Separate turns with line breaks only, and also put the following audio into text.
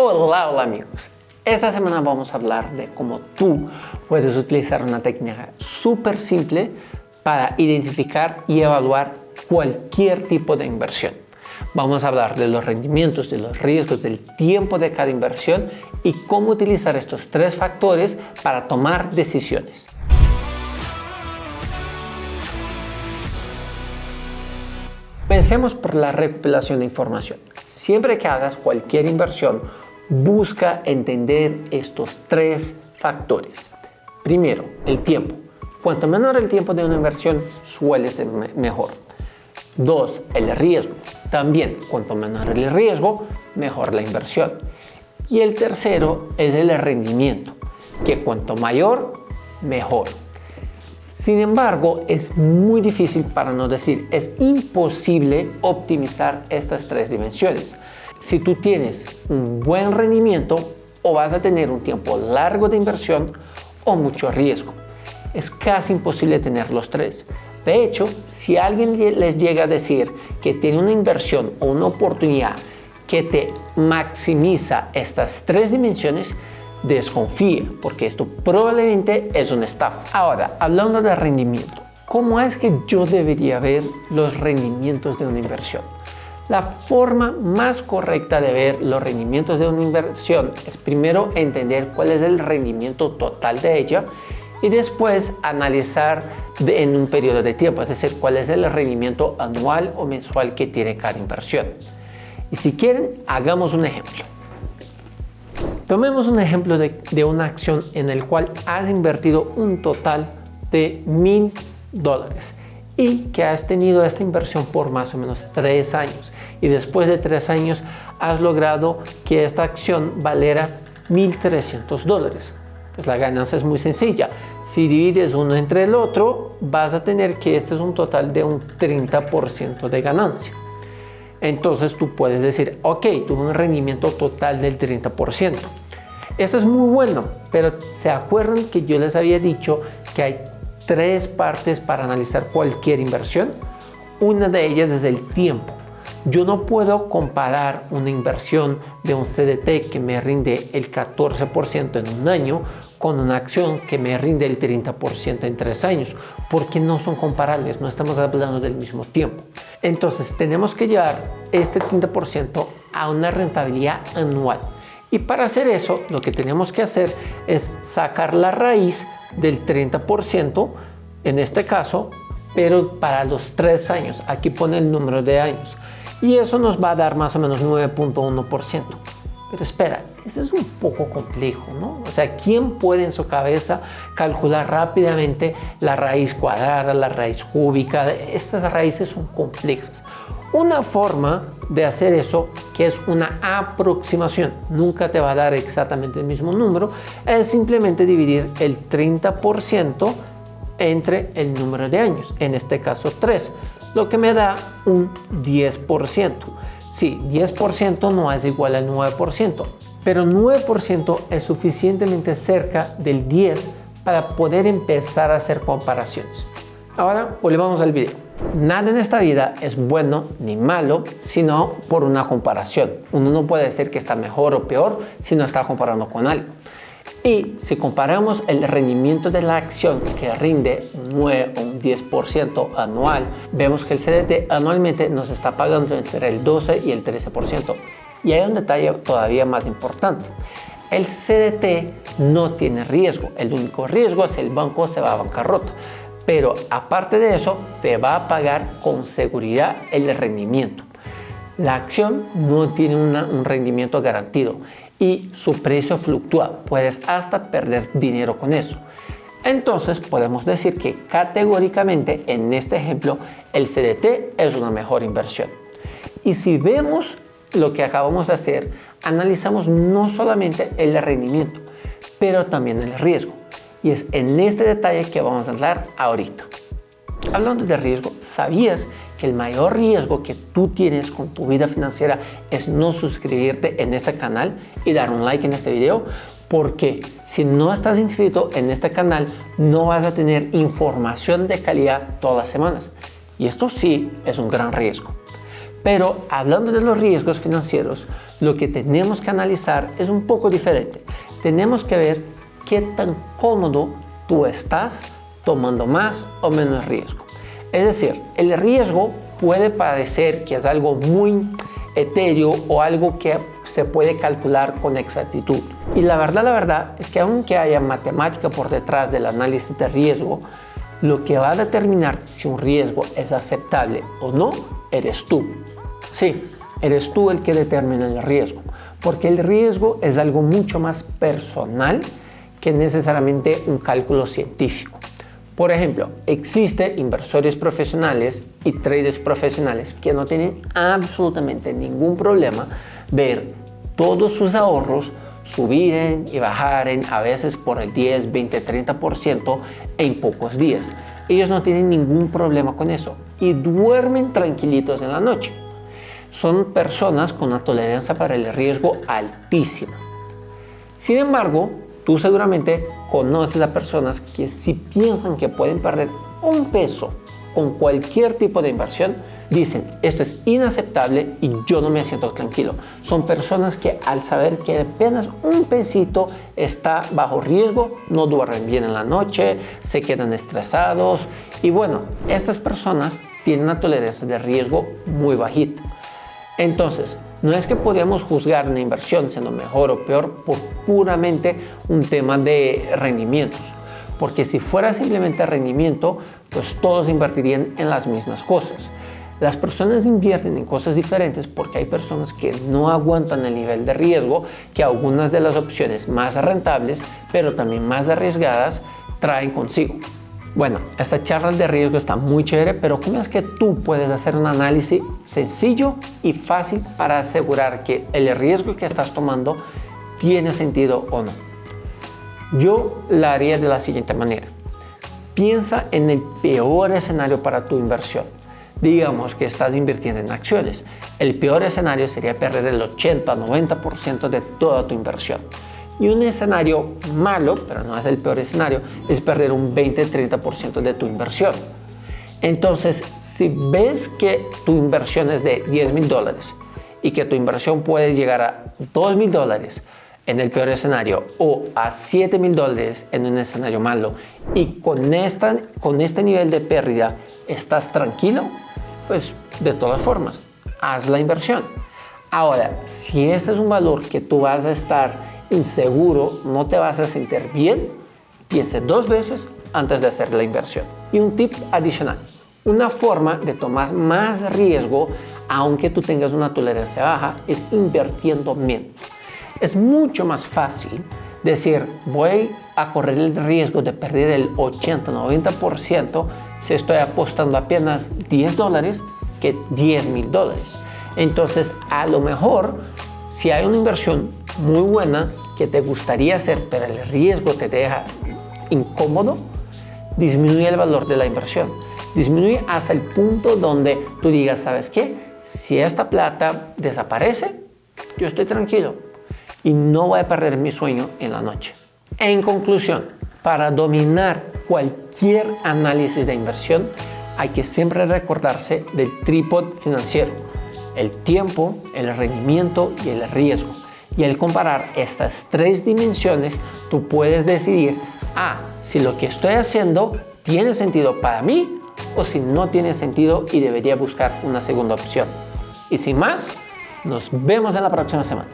Hola amigos, esta semana vamos a hablar de cómo tú puedes utilizar una técnica súper simple para identificar y evaluar cualquier tipo de inversión. Vamos a hablar de los rendimientos, de los riesgos, del tiempo de cada inversión y cómo utilizar estos tres factores para tomar decisiones. Pensemos por la recopilación de información. Siempre que hagas cualquier inversión, busca entender estos tres factores. Primero, el tiempo. Cuanto menor el tiempo de una inversión, suele ser mejor. 2. El riesgo. También, cuanto menor el riesgo, mejor la inversión. Y el tercero es el rendimiento, que cuanto mayor, mejor. Sin embargo, es muy difícil, para no decir es imposible, optimizar estas tres dimensiones. Si tú tienes un buen rendimiento, o vas a tener un tiempo largo de inversión o mucho riesgo. Es casi imposible tener los tres. De hecho, si alguien les llega a decir que tiene una inversión o una oportunidad que te maximiza estas tres dimensiones, desconfíe, porque esto probablemente es una estafa. Ahora, hablando de rendimiento, ¿cómo es que yo debería ver los rendimientos de una inversión? La forma más correcta de ver los rendimientos de una inversión es primero entender cuál es el rendimiento total de ella y después analizar en un periodo de tiempo, es decir, cuál es el rendimiento anual o mensual que tiene cada inversión. Y si quieren, hagamos un ejemplo. Tomemos un ejemplo de una acción en la cual has invertido un total de $1,000 y que has tenido esta inversión por más o menos 3 años y después de 3 años has logrado que esta acción valiera $1,300. Pues la ganancia es muy sencilla. Si divides uno entre el otro, vas a tener que este es un total de un 30% de ganancia. Entonces tú puedes decir, ok, tuve un rendimiento total del 30%. Esto es muy bueno, pero ¿se acuerdan que yo les había dicho que hay 3 partes para analizar cualquier inversión? Una de ellas es el tiempo. Yo no puedo comparar una inversión de un CDT que me rinde el 14% en un año con una acción que me rinde el 30% en 3 años, porque no son comparables, no estamos hablando del mismo tiempo. Entonces tenemos que llevar este 30% a una rentabilidad anual. Y para hacer eso, lo que tenemos que hacer es sacar la raíz del 30%, en este caso, pero para los 3 años. Aquí pone el número de años. Y eso nos va a dar más o menos 9.1%. Pero espera, eso es un poco complejo, ¿no? O sea, ¿quién puede en su cabeza calcular rápidamente la raíz cuadrada, la raíz cúbica? Estas raíces son complejas. Una forma de hacer eso, que es una aproximación, nunca te va a dar exactamente el mismo número, es simplemente dividir el 30% entre el número de años, en este caso 3, lo que me da un 10%. Sí, 10% no es igual al 9%, pero 9% es suficientemente cerca del 10% para poder empezar a hacer comparaciones. Ahora volvamos al video. Nada en esta vida es bueno ni malo, sino por una comparación. Uno no puede decir que está mejor o peor si no está comparando con algo. Y si comparamos el rendimiento de la acción que rinde un 9 o un 10% anual, vemos que el CDT anualmente nos está pagando entre el 12 y el 13%. Y hay un detalle todavía más importante. El CDT no tiene riesgo. El único riesgo es el banco se va a bancarrota. Pero aparte de eso, te va a pagar con seguridad el rendimiento. La acción no tiene un rendimiento garantido y su precio fluctúa. Puedes hasta perder dinero con eso. Entonces podemos decir que categóricamente en este ejemplo el CDT es una mejor inversión. Y si vemos lo que acabamos de hacer, analizamos no solamente el rendimiento, pero también el riesgo. Y es en este detalle que vamos a hablar ahorita. Hablando de riesgo, ¿sabías que el mayor riesgo que tú tienes con tu vida financiera es no suscribirte en este canal y dar un like en este video? Porque si no estás inscrito en este canal, no vas a tener información de calidad todas las semanas. Y esto sí es un gran riesgo. Pero hablando de los riesgos financieros, lo que tenemos que analizar es un poco diferente. Tenemos que ver qué tan cómodo tú estás tomando más o menos riesgo. Es decir, el riesgo puede parecer que es algo muy etéreo o algo que se puede calcular con exactitud. Y la verdad es que aunque haya matemática por detrás del análisis de riesgo, lo que va a determinar si un riesgo es aceptable o no, eres tú. Sí, eres tú el que determina el riesgo, porque el riesgo es algo mucho más personal que necesariamente un cálculo científico. Por ejemplo, existen inversores profesionales y traders profesionales que no tienen absolutamente ningún problema ver todos sus ahorros subir y bajar a veces por el 10, 20, 30% en pocos días. Ellos no tienen ningún problema con eso y duermen tranquilitos en la noche. Son personas con una tolerancia para el riesgo altísima. Sin embargo, tú seguramente conoces a personas que si piensan que pueden perder un peso con cualquier tipo de inversión, dicen, esto es inaceptable y yo no me siento tranquilo. Son personas que al saber que apenas un pesito está bajo riesgo, no duermen bien en la noche, se quedan estresados y bueno, estas personas tienen una tolerancia de riesgo muy bajita. Entonces, no es que podamos juzgar una inversión siendo mejor o peor por puramente un tema de rendimientos. Porque si fuera simplemente rendimiento, pues todos invertirían en las mismas cosas. Las personas invierten en cosas diferentes porque hay personas que no aguantan el nivel de riesgo que algunas de las opciones más rentables, pero también más arriesgadas, traen consigo. Bueno, esta charla de riesgo está muy chévere, pero ¿cómo es que tú puedes hacer un análisis sencillo y fácil para asegurar que el riesgo que estás tomando tiene sentido o no? Yo la haría de la siguiente manera. Piensa en el peor escenario para tu inversión. Digamos que estás invirtiendo en acciones. El peor escenario sería perder el 80-90% de toda tu inversión. Y un escenario malo, pero no es el peor escenario, es perder un 20-30% de tu inversión. Entonces, si ves que tu inversión es de $10,000 y que tu inversión puede llegar a $2,000 en el peor escenario o a $7,000 en un escenario malo y con este nivel de pérdida estás tranquilo, pues de todas formas, haz la inversión. Ahora, si este es un valor que tú vas a estar inseguro, no te vas a sentir bien, piense 2 veces antes de hacer la inversión. Y un tip adicional, una forma de tomar más riesgo, aunque tú tengas una tolerancia baja, es invirtiendo menos. Es mucho más fácil decir, voy a correr el riesgo de perder el 80-90% si estoy apostando apenas $10 que $10,000. Entonces, a lo mejor, si hay una inversión muy buena que te gustaría hacer, pero el riesgo te deja incómodo, disminuye el valor de la inversión. Disminuye hasta el punto donde tú digas, ¿sabes qué? Si esta plata desaparece, yo estoy tranquilo y no voy a perder mi sueño en la noche. En conclusión, para dominar cualquier análisis de inversión, hay que siempre recordarse del trípode financiero: el tiempo, el rendimiento y el riesgo. Y al comparar estas 3 dimensiones, tú puedes decidir si lo que estoy haciendo tiene sentido para mí o si no tiene sentido y debería buscar una segunda opción. Y sin más, nos vemos en la próxima semana.